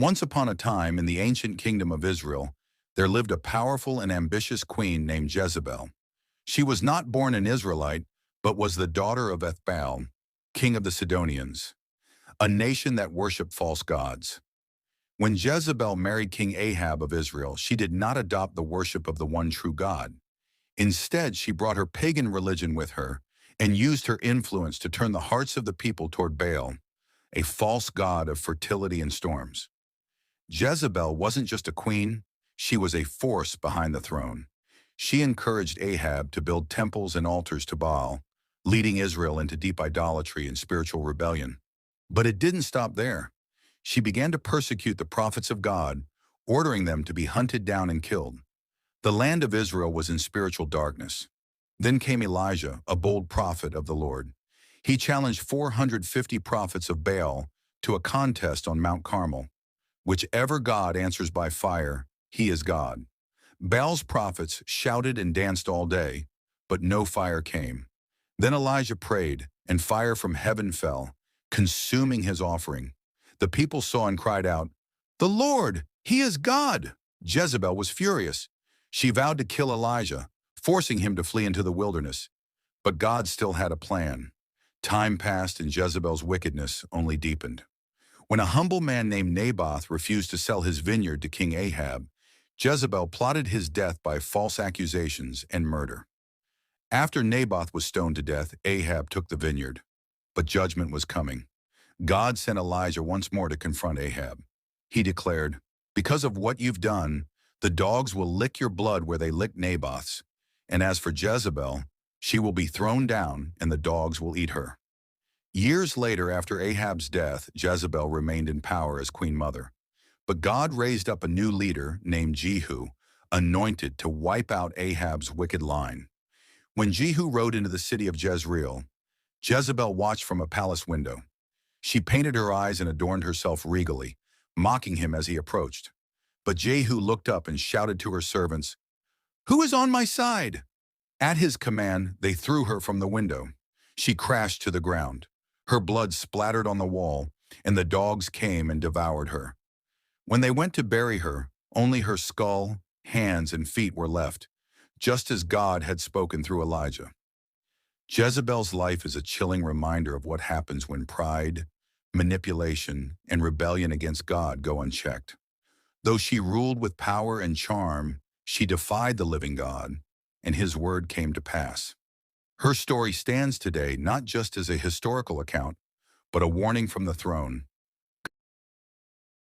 Once upon a time in the ancient kingdom of Israel, there lived a powerful and ambitious queen named Jezebel. She was not born an Israelite, but was the daughter of Ethbaal, king of the Sidonians, a nation that worshipped false gods. When Jezebel married King Ahab of Israel, she did not adopt the worship of the one true God. Instead, she brought her pagan religion with her and used her influence to turn the hearts of the people toward Baal, a false god of fertility and storms. Jezebel wasn't just a queen, she was a force behind the throne. She encouraged Ahab to build temples and altars to Baal, leading Israel into deep idolatry and spiritual rebellion. But it didn't stop there. She began to persecute the prophets of God, ordering them to be hunted down and killed. The land of Israel was in spiritual darkness. Then came Elijah, a bold prophet of the Lord. He challenged 450 prophets of Baal to a contest on Mount Carmel. Whichever god answers by fire, he is God. Baal's prophets shouted and danced all day, but no fire came. Then Elijah prayed, and fire from heaven fell, consuming his offering. The people saw and cried out, "The Lord, he is God!" Jezebel was furious. She vowed to kill Elijah, forcing him to flee into the wilderness. But God still had a plan. Time passed and Jezebel's wickedness only deepened. When a humble man named Naboth refused to sell his vineyard to King Ahab, Jezebel plotted his death by false accusations and murder. After Naboth was stoned to death, Ahab took the vineyard. But judgment was coming. God sent Elijah once more to confront Ahab. He declared, "Because of what you've done, the dogs will lick your blood where they licked Naboth's. And as for Jezebel, she will be thrown down and the dogs will eat her." Years later, after Ahab's death, Jezebel remained in power as queen mother. But God raised up a new leader named Jehu, anointed to wipe out Ahab's wicked line. When Jehu rode into the city of Jezreel, Jezebel watched from a palace window. She painted her eyes and adorned herself regally, mocking him as he approached. But Jehu looked up and shouted to her servants, "Who is on my side?" At his command, they threw her from the window. She crashed to the ground. Her blood splattered on the wall, and the dogs came and devoured her. When they went to bury her, only her skull, hands, and feet were left, just as God had spoken through Elijah. Jezebel's life is a chilling reminder of what happens when pride, manipulation, and rebellion against God go unchecked. Though she ruled with power and charm, she defied the living God, and his word came to pass. Her story stands today not just as a historical account, but a warning from the throne.